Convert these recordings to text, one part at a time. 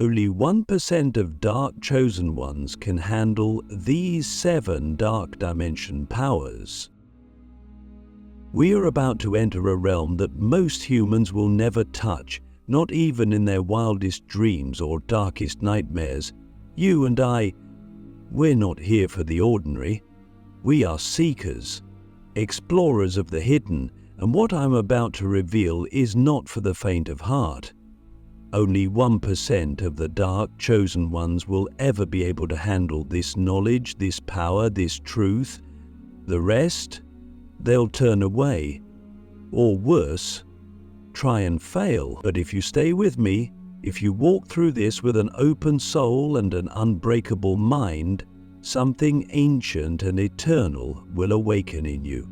Only 1% of dark chosen ones can handle these 7 dark dimension powers. We are about to enter a realm that most humans will never touch, not even in their wildest dreams or darkest nightmares. You and I, we're not here for the ordinary. We are seekers, explorers of the hidden, and what I'm about to reveal is not for the faint of heart. Only 1% of the dark chosen ones will ever be able to handle this knowledge, this power, this truth. The rest, they'll turn away, or worse, try and fail. But if you stay with me, if you walk through this with an open soul and an unbreakable mind, something ancient and eternal will awaken in you.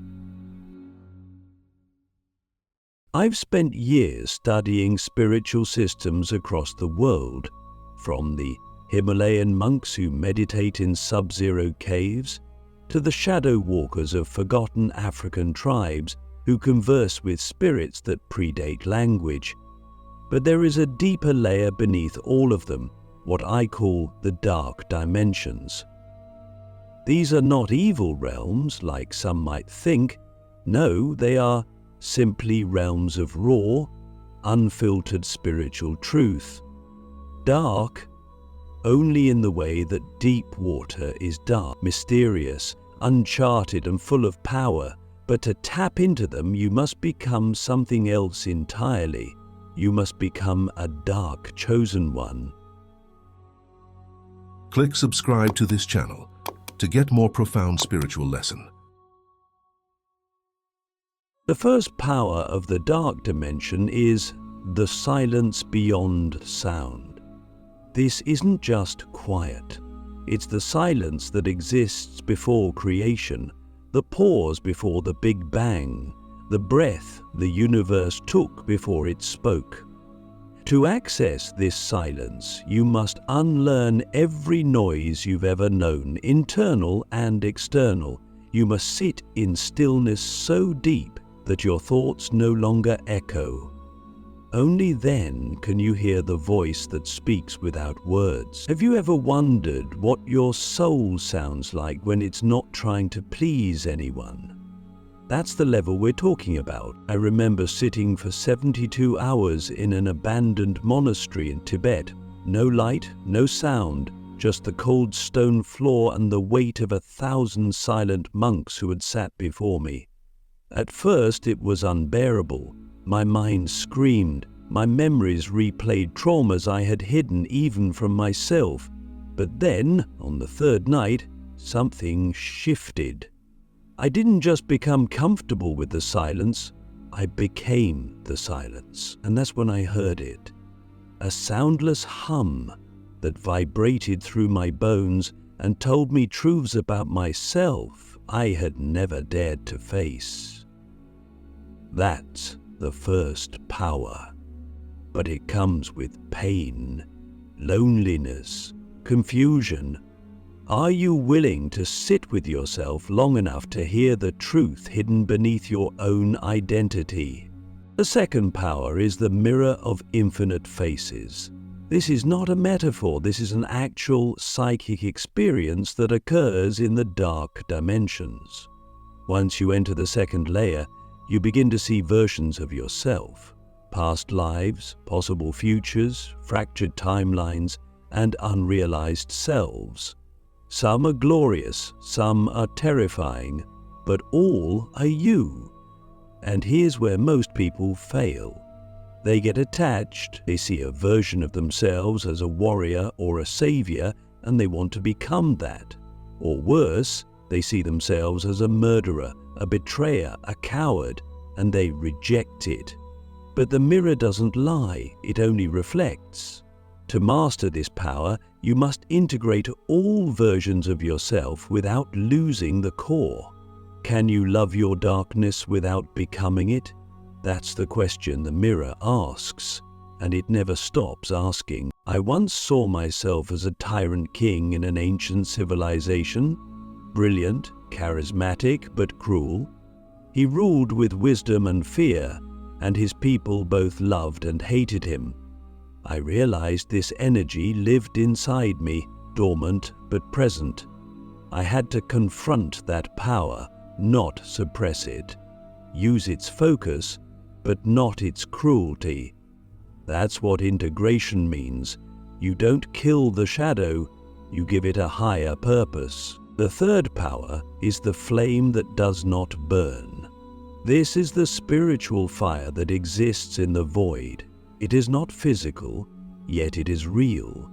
I've spent years studying spiritual systems across the world, from the Himalayan monks who meditate in sub-zero caves, to the shadow walkers of forgotten African tribes who converse with spirits that predate language. But there is a deeper layer beneath all of them, what I call the dark dimensions. These are not evil realms like some might think. No, they are simply realms of raw, unfiltered spiritual truth. Dark only in the way that deep water is dark, mysterious, uncharted and full of power. But to tap into them, you must become something else entirely. You must become a dark chosen one. Click subscribe to this channel to get more profound spiritual lesson. The first power of the dark dimension is the silence beyond sound. This isn't just quiet. It's the silence that exists before creation, the pause before the Big Bang, the breath the universe took before it spoke. To access this silence, you must unlearn every noise you've ever known, internal and external. You must sit in stillness so deep that your thoughts no longer echo. Only then can you hear the voice that speaks without words. Have you ever wondered what your soul sounds like when it's not trying to please anyone? That's the level we're talking about. I remember sitting for 72 hours in an abandoned monastery in Tibet. No light, no sound, just the cold stone floor and the weight of 1,000 silent monks who had sat before me. At first it was unbearable. My mind screamed. My memories replayed traumas I had hidden even from myself. But then, on the 3rd night, something shifted. I didn't just become comfortable with the silence, I became the silence. And that's when I heard it. A soundless hum that vibrated through my bones and told me truths about myself I had never dared to face. That's the first power. But it comes with pain, loneliness, confusion. Are you willing to sit with yourself long enough to hear the truth hidden beneath your own identity? The second power is the mirror of infinite faces. This is not a metaphor, this is an actual psychic experience that occurs in the dark dimensions. Once you enter the second layer, you begin to see versions of yourself, past lives, possible futures, fractured timelines, and unrealized selves. Some are glorious, some are terrifying, but all are you. And here's where most people fail. They get attached, they see a version of themselves as a warrior or a savior, and they want to become that. Or worse, they see themselves as a murderer, a betrayer, a coward, and they reject it. But the mirror doesn't lie, it only reflects. To master this power, you must integrate all versions of yourself without losing the core. Can you love your darkness without becoming it? That's the question the mirror asks, and it never stops asking. I once saw myself as a tyrant king in an ancient civilization, brilliant, charismatic, but cruel. He ruled with wisdom and fear, and his people both loved and hated him. I realized this energy lived inside me, dormant but present. I had to confront that power, not suppress it. Use its focus, but not its cruelty. That's what integration means. You don't kill the shadow, you give it a higher purpose. The third power is the flame that does not burn. This is the spiritual fire that exists in the void. It is not physical, yet it is real.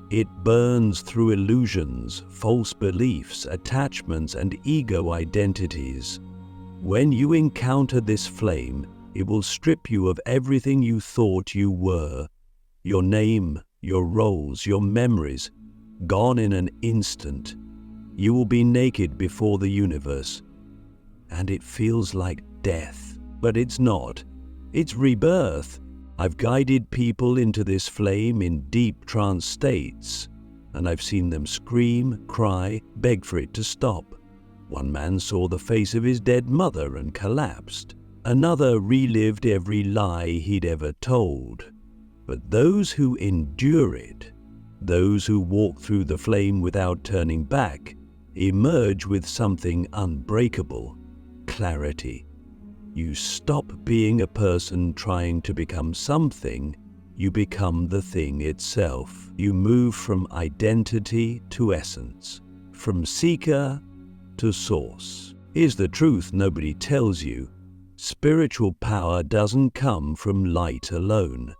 It burns through illusions, false beliefs, attachments, and ego identities. When you encounter this flame, it will strip you of everything you thought you were. Your name, your roles, your memories, gone in an instant. You will be naked before the universe. And it feels like death, but it's not. It's rebirth. I've guided people into this flame in deep trance states, and I've seen them scream, cry, beg for it to stop. One man saw the face of his dead mother and collapsed. Another relived every lie he'd ever told. But those who endure it, those who walk through the flame without turning back, emerge with something unbreakable: clarity. You stop being a person trying to become something, you become the thing itself. You move from identity to essence, from seeker to source. Here's the truth nobody tells you. Spiritual power doesn't come from light alone.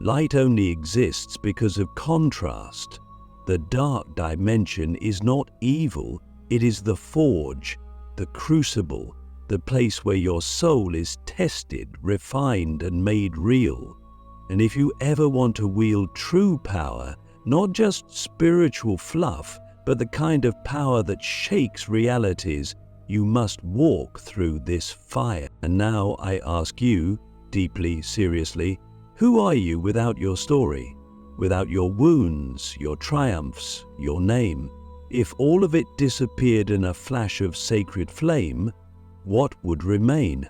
Light only exists because of contrast. The dark dimension is not evil, it is the forge, the crucible, the place where your soul is tested, refined, and made real. And if you ever want to wield true power, not just spiritual fluff, but the kind of power that shakes realities, you must walk through this fire. And now I ask you, deeply, seriously, who are you without your story, without your wounds, your triumphs, your name? If all of it disappeared in a flash of sacred flame, what would remain?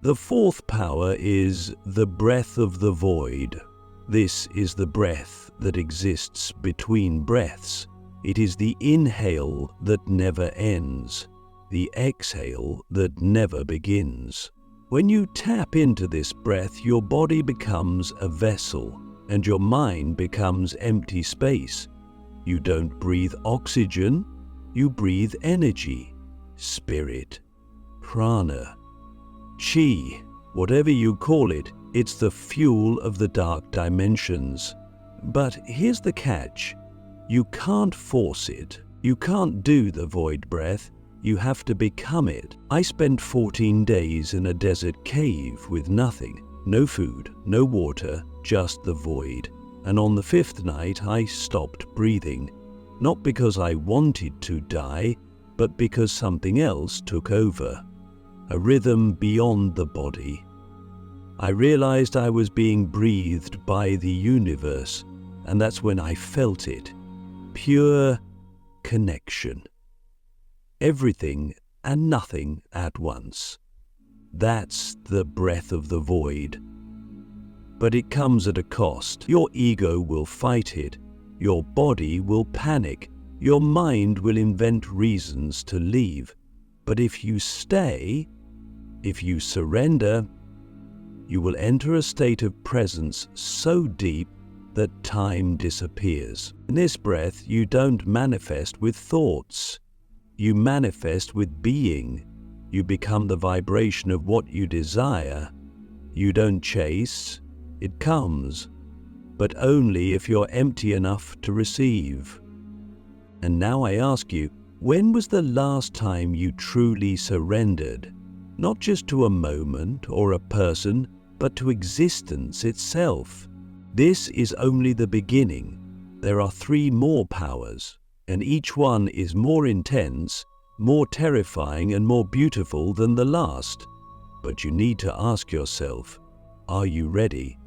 The fourth power is the breath of the void. This is the breath that exists between breaths. It is the inhale that never ends, the exhale that never begins. When you tap into this breath, your body becomes a vessel, and your mind becomes empty space. You don't breathe oxygen, you breathe energy, spirit, prana, chi, whatever you call it. It's the fuel of the dark dimensions. But here's the catch. You can't force it. You can't do the void breath. You have to become it. I spent 14 days in a desert cave with nothing. No food, no water, just the void. And on the fifth night, I stopped breathing. Not because I wanted to die, but because something else took over. A rhythm beyond the body. I realized I was being breathed by the universe, and that's when I felt it. Pure connection. Everything and nothing at once. That's the breath of the void. But it comes at a cost. Your ego will fight it. Your body will panic. Your mind will invent reasons to leave. But if you stay, if you surrender, you will enter a state of presence so deep that time disappears. In this breath, you don't manifest with thoughts. You manifest with being. You become the vibration of what you desire. You don't chase, it comes, but only if you're empty enough to receive. And now I ask you, when was the last time you truly surrendered? Not just to a moment or a person, but to existence itself. This is only the beginning. There are 3 more powers, and each one is more intense, more terrifying, and more beautiful than the last. But you need to ask yourself, are you ready?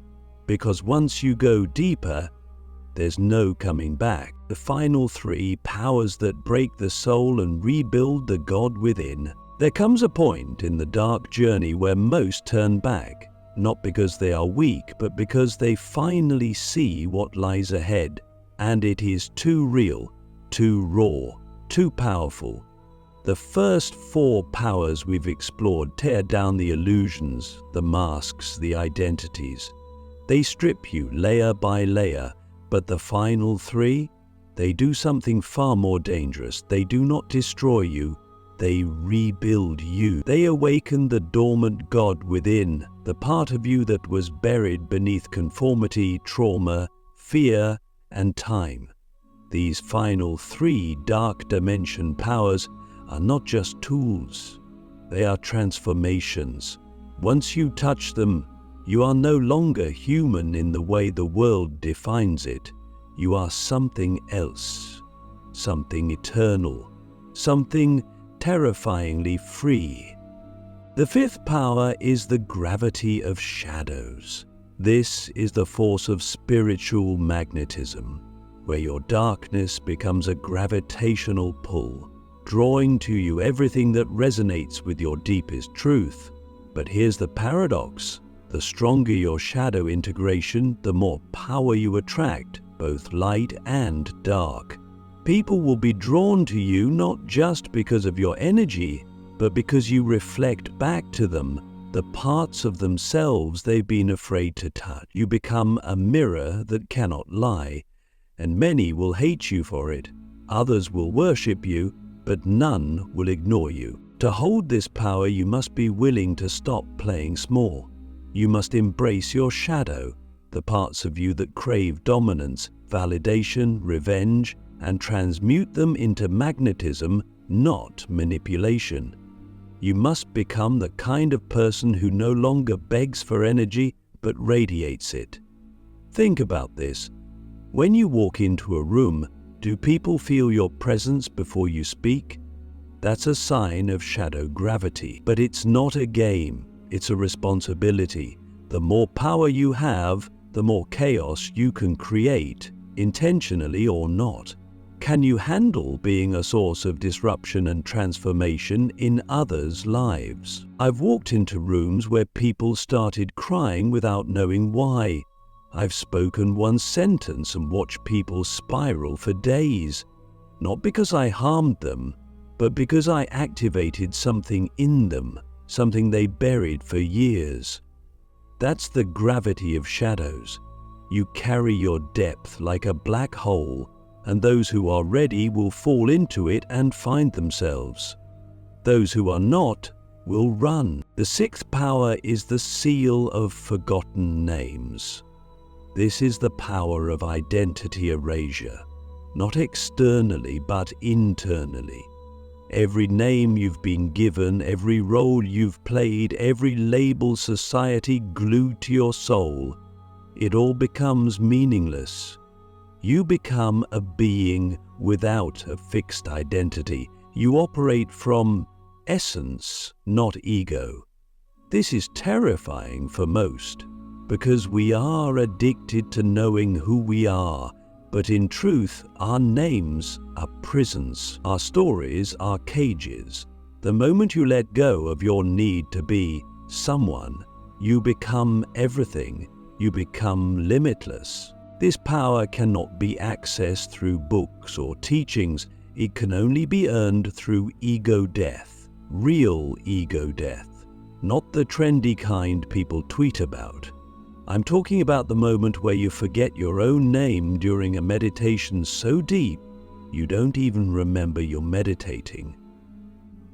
Because once you go deeper, there's no coming back. The final 3 powers that break the soul and rebuild the God within. There comes a point in the dark journey where most turn back. not because they are weak, but because they finally see what lies ahead, and it is too real, too raw, too powerful. The first 4 powers we've explored tear down the illusions, the masks, the identities. They strip you layer by layer, but the final 3, they do something far more dangerous. They do not destroy you, they rebuild you. They awaken the dormant God within, the part of you that was buried beneath conformity, trauma, fear, and time. These final 3 dark dimension powers are not just tools, they are transformations. Once you touch them, you are no longer human in the way the world defines it. You are something else, something eternal, something terrifyingly free. The 5th power is the gravity of shadows. This is the force of spiritual magnetism, where your darkness becomes a gravitational pull, drawing to you everything that resonates with your deepest truth. But here's the paradox. The stronger your shadow integration, the more power you attract, both light and dark. People will be drawn to you not just because of your energy, but because you reflect back to them the parts of themselves they've been afraid to touch. You become a mirror that cannot lie, and many will hate you for it. Others will worship you, but none will ignore you. To hold this power, you must be willing to stop playing small. You must embrace your shadow, the parts of you that crave dominance, validation, revenge, and transmute them into magnetism, not manipulation. You must become the kind of person who no longer begs for energy, but radiates it. Think about this. When you walk into a room, do people feel your presence before you speak? That's a sign of shadow gravity. But it's not a game, it's a responsibility. The more power you have, the more chaos you can create, intentionally or not. Can you handle being a source of disruption and transformation in others' lives? I've walked into rooms where people started crying without knowing why. I've spoken one sentence and watched people spiral for days, not because I harmed them, but because I activated something in them, something they buried for years. That's the gravity of shadows. You carry your depth like a black hole, and those who are ready will fall into it and find themselves. Those who are not will run. The 6th power is the seal of forgotten names. This is the power of identity erasure, not externally but internally. Every name you've been given, every role you've played, every label society glued to your soul, it all becomes meaningless. You become a being without a fixed identity. You operate from essence, not ego. This is terrifying for most, because we are addicted to knowing who we are, but in truth, our names are prisons, our stories are cages. The moment you let go of your need to be someone, you become everything, you become limitless. This power cannot be accessed through books or teachings. It can only be earned through ego death, real ego death, not the trendy kind people tweet about. I'm talking about the moment where you forget your own name during a meditation so deep you don't even remember you're meditating.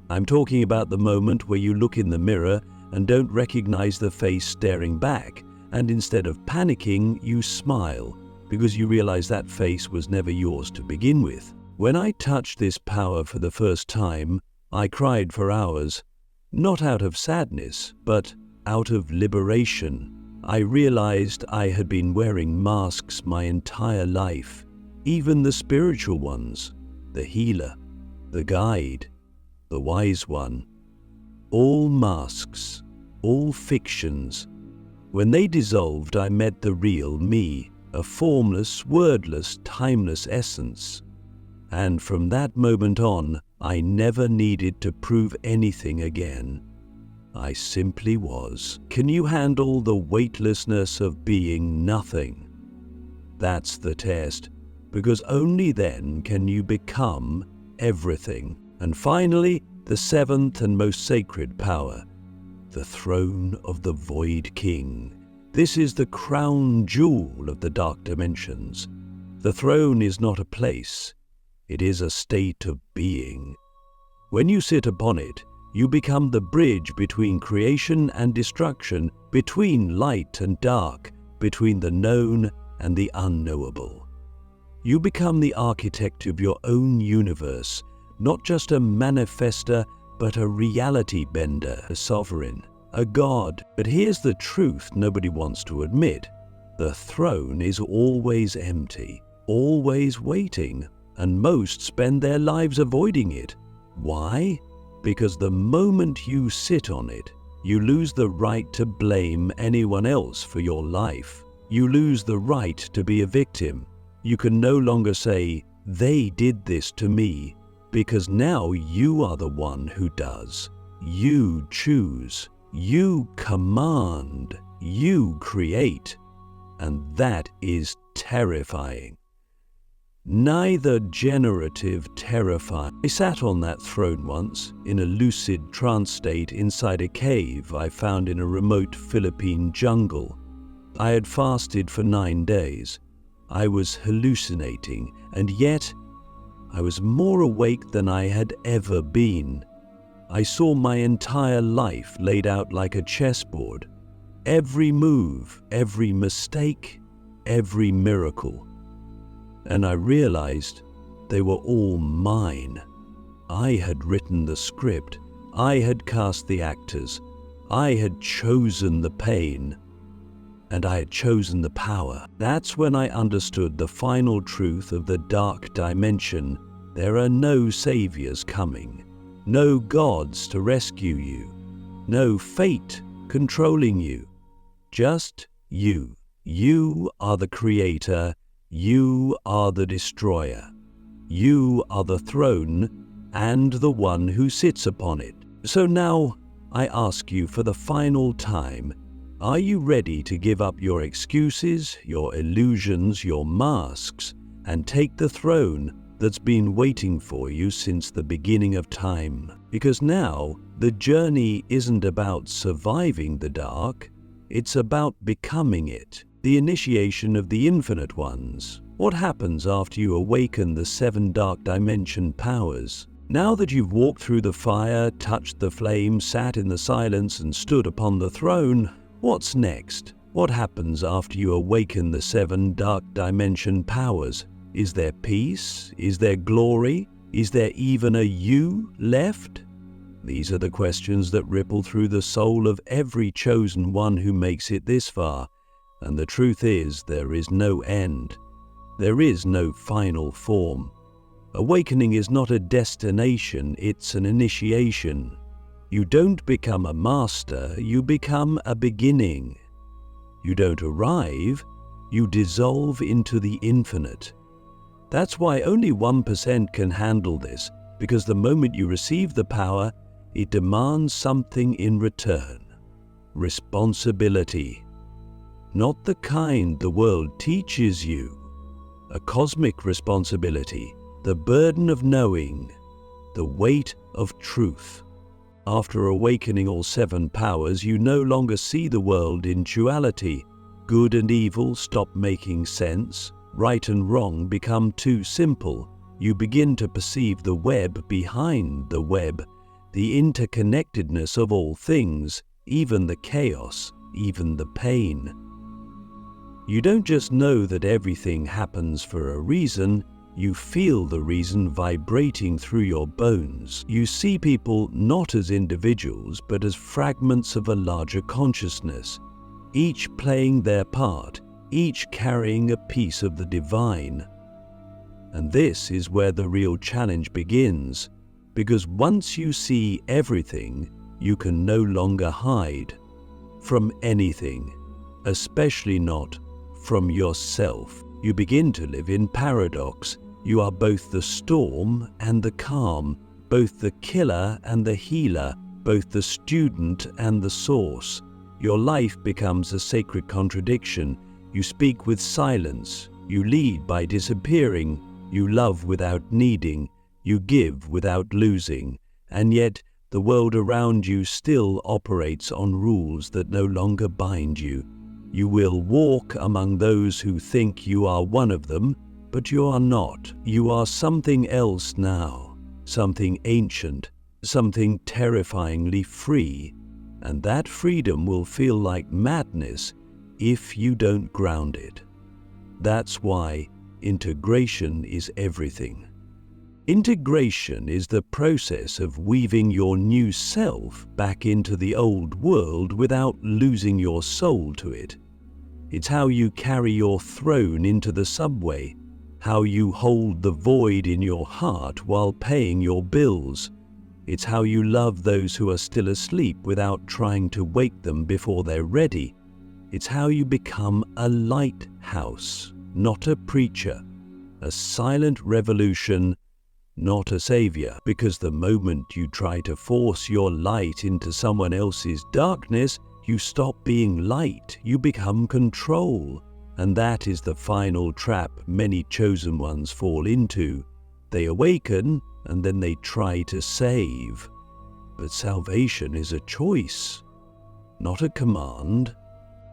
I'm talking about the moment where you look in the mirror and don't recognize the face staring back, and instead of panicking, you smile because you realize that face was never yours to begin with. When I touched this power for the first time, I cried for hours, not out of sadness, but out of liberation. I realized I had been wearing masks my entire life, even the spiritual ones, the healer, the guide, the wise one. All masks, all fictions. When they dissolved, I met the real me, a formless, wordless, timeless essence. And from that moment on, I never needed to prove anything again. I simply was. Can you handle the weightlessness of being nothing? That's the test, because only then can you become everything. And finally, the seventh and most sacred power, the throne of the Void King. This is the crown jewel of the dark dimensions. The throne is not a place, it is a state of being. When you sit upon it, you become the bridge between creation and destruction, between light and dark, between the known and the unknowable. You become the architect of your own universe, not just a manifester, but a reality bender, a sovereign, a god. But here's the truth nobody wants to admit. The throne is always empty, always waiting, and most spend their lives avoiding it. Why? Because the moment you sit on it, you lose the right to blame anyone else for your life. You lose the right to be a victim. You can no longer say, "They did this to me," because now you are the one who does. You choose, you command, you create, and that is terrifying. Neither generative, terrifying. I sat on that throne once, in a lucid trance state inside a cave I found in a remote Philippine jungle. I had fasted for 9 days. I was hallucinating, and yet I was more awake than I had ever been. I saw my entire life laid out like a chessboard. Every move, every mistake, every miracle. And I realized they were all mine. I had written the script. I had cast the actors. I had chosen the pain. And I had chosen the power. That's when I understood the final truth of the dark dimension. There are no saviors coming, no gods to rescue you, no fate controlling you, just you. You are the creator, you are the destroyer, you are the throne and the one who sits upon it. So now I ask you for the final time, are you ready to give up your excuses, your illusions, your masks, and take the throne that's been waiting for you since the beginning of time? Because now the journey isn't about surviving the dark, it's about becoming it, the initiation of the infinite ones. What happens after you awaken the 7 dark dimension powers? Now that you've walked through the fire, touched the flame, sat in the silence, and stood upon the throne, what's next? What happens after you awaken the 7 dark dimension powers? Is there peace? Is there glory? Is there even a you left? These are the questions that ripple through the soul of every chosen one who makes it this far. And the truth is, there is no end. There is no final form. Awakening is not a destination, it's an initiation. You don't become a master, you become a beginning. You don't arrive, you dissolve into the infinite. That's why only 1% can handle this, because the moment you receive the power, it demands something in return. Responsibility. Not the kind the world teaches you. A cosmic responsibility, the burden of knowing, the weight of truth. After awakening all 7 powers, you no longer see the world in duality. Good and evil stop making sense. Right and wrong become too simple. You begin to perceive the web behind the web, the interconnectedness of all things, even the chaos, even the pain. You don't just know that everything happens for a reason, you feel the reason vibrating through your bones. You see people not as individuals, but as fragments of a larger consciousness, each playing their part, each carrying a piece of the divine. And this is where the real challenge begins, because once you see everything, you can no longer hide from anything, especially not from yourself. You begin to live in paradox. You are both the storm and the calm, both the killer and the healer, both the student and the source. Your life becomes a sacred contradiction. You speak with silence, you lead by disappearing, you love without needing, you give without losing, and yet the world around you still operates on rules that no longer bind you. You will walk among those who think you are one of them, but you are not. You are something else now, something ancient, something terrifyingly free, and that freedom will feel like madness if you don't ground it. That's why integration is everything. Integration is the process of weaving your new self back into the old world without losing your soul to it. It's how you carry your throne into the subway, how you hold the void in your heart while paying your bills. It's how you love those who are still asleep without trying to wake them before they're ready. It's how you become a lighthouse, not a preacher, a silent revolution, not a savior, because the moment you try to force your light into someone else's darkness, you stop being light, you become control. And that is the final trap many chosen ones fall into. They awaken and then they try to save. But salvation is a choice, not a command.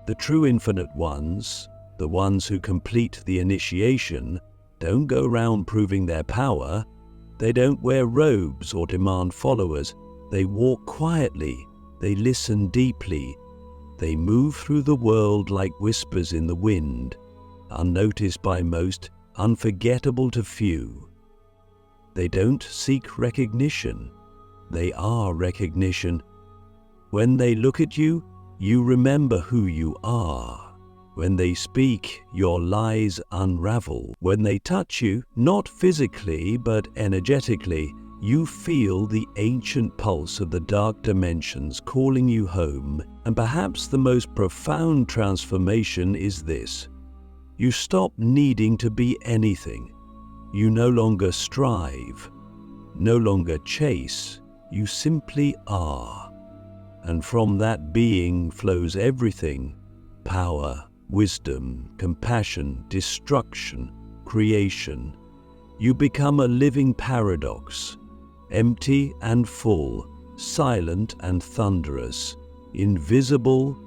The true infinite ones, the ones who complete the initiation, don't go around proving their power. They don't wear robes or demand followers. They walk quietly. They listen deeply. They move through the world like whispers in the wind, unnoticed by most, unforgettable to few. They don't seek recognition. They are recognition. When they look at you, you remember who you are. When they speak, your lies unravel. When they touch you, not physically but energetically, you feel the ancient pulse of the dark dimensions calling you home. And perhaps the most profound transformation is this: you stop needing to be anything. You no longer strive, no longer chase, you simply are. And from that being flows everything: power, wisdom, compassion, destruction, creation. You become a living paradox, empty and full, silent and thunderous, invisible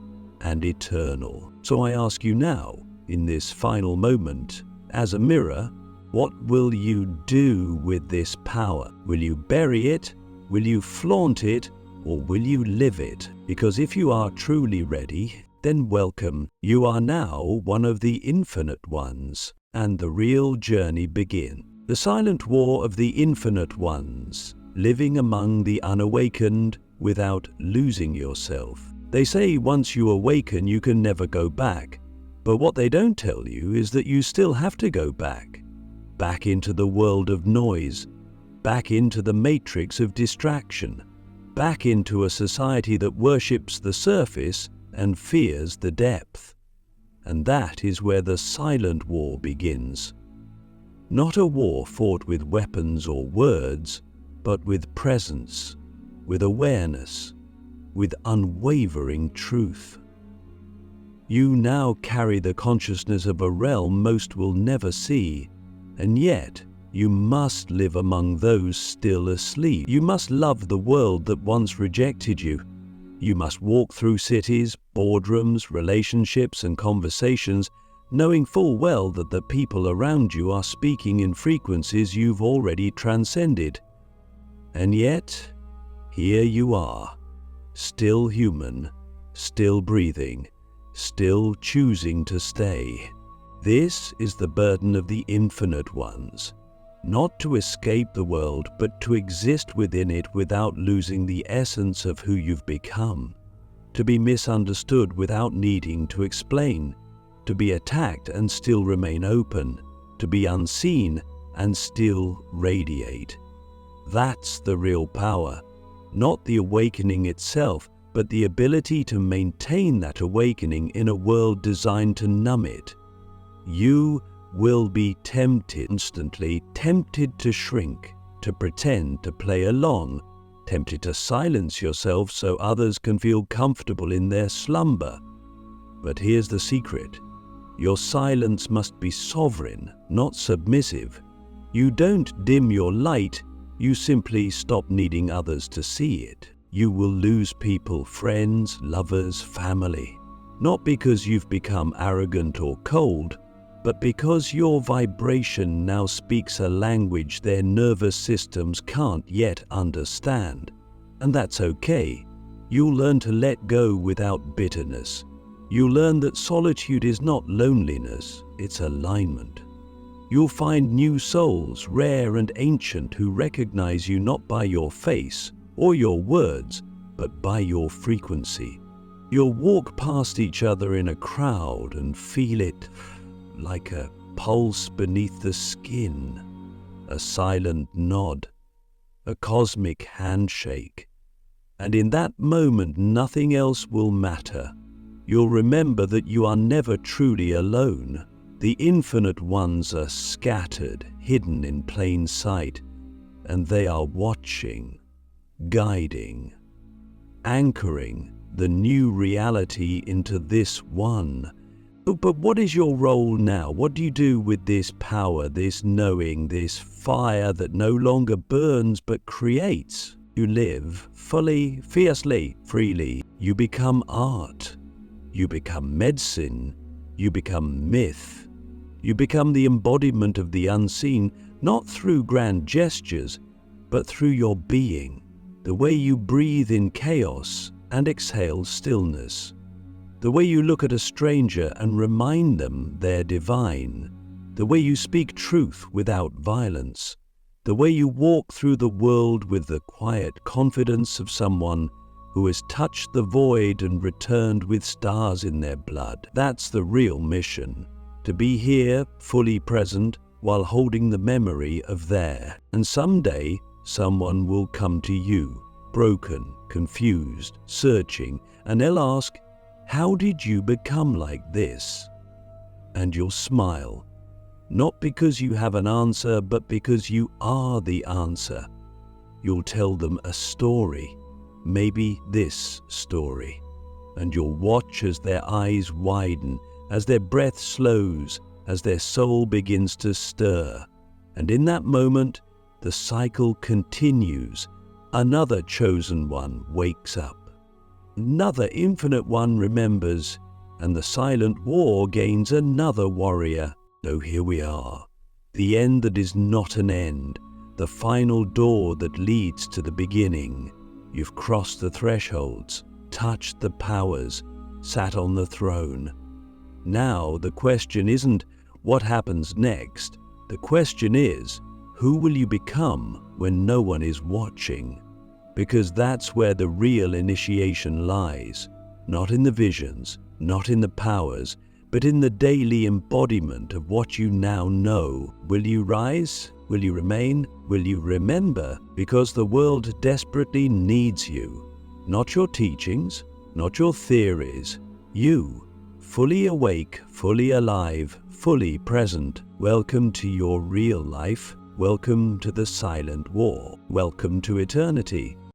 and eternal. So I ask you now, in this final moment, as a mirror, what will you do with this power? Will you bury it? Will you flaunt it? Or will you live it? Because if you are truly ready, then welcome. You are now one of the infinite ones, and the real journey begins. The silent war of the infinite ones, living among the unawakened without losing yourself. They say once you awaken, you can never go back. But what they don't tell you is that you still have to go back. Back into the world of noise. Back into the matrix of distraction. Back into a society that worships the surface and fears the depth. And that is where the silent war begins. Not a war fought with weapons or words, but with presence, with awareness, with unwavering truth. You now carry the consciousness of a realm most will never see, and yet you must live among those still asleep. You must love the world that once rejected you. You must walk through cities, boardrooms, relationships, and conversations, knowing full well that the people around you are speaking in frequencies you've already transcended. And yet, here you are, still human, still breathing, still choosing to stay. This is the burden of the infinite ones. Not to escape the world, but to exist within it without losing the essence of who you've become. To be misunderstood without needing to explain. To be attacked and still remain open. To be unseen and still radiate. That's the real power. Not the awakening itself, but the ability to maintain that awakening in a world designed to numb it. You will be tempted, constantly tempted to shrink, to pretend, to play along, tempted to silence yourself so others can feel comfortable in their slumber. But here's the secret. Your silence must be sovereign, not submissive. You don't dim your light, you simply stop needing others to see it. You will lose people, friends, lovers, family. Not because you've become arrogant or cold, but because your vibration now speaks a language their nervous systems can't yet understand. And that's okay. You'll learn to let go without bitterness. You'll learn that solitude is not loneliness, it's alignment. You'll find new souls, rare and ancient, who recognize you not by your face or your words, but by your frequency. You'll walk past each other in a crowd and feel it like a pulse beneath the skin, a silent nod, a cosmic handshake. And in that moment, nothing else will matter. You'll remember that you are never truly alone. The infinite ones are scattered, hidden in plain sight, and they are watching, guiding, anchoring the new reality into this one. But what is your role now? What do you do with this power, this knowing, this fire that no longer burns but creates? You live fully, fiercely, freely. You become art. You become medicine. You become myth. You become the embodiment of the unseen, not through grand gestures, but through your being, the way you breathe in chaos and exhale stillness, the way you look at a stranger and remind them they're divine, the way you speak truth without violence, the way you walk through the world with the quiet confidence of someone who has touched the void and returned with stars in their blood. That's the real mission, to be here, fully present, while holding the memory of there. And someday, someone will come to you, broken, confused, searching, and they'll ask, "How did you become like this?" And you'll smile, not because you have an answer, but because you are the answer. You'll tell them a story, maybe this story, and you'll watch as their eyes widen, as their breath slows, as their soul begins to stir. And in that moment, the cycle continues. Another chosen one wakes up. Another infinite one remembers, and the silent war gains another warrior. So here we are, the end that is not an end, the final door that leads to the beginning. You've crossed the thresholds, touched the powers, sat on the throne. Now the question isn't what happens next. The question is, who will you become when no one is watching? Because that's where the real initiation lies, not in the visions, not in the powers, but in the daily embodiment of what you now know. Will you rise? Will you remain? Will you remember? Because the world desperately needs you. Not your teachings, not your theories. You, fully awake, fully alive, fully present. Welcome to your real life. Welcome to the silent war. Welcome to eternity.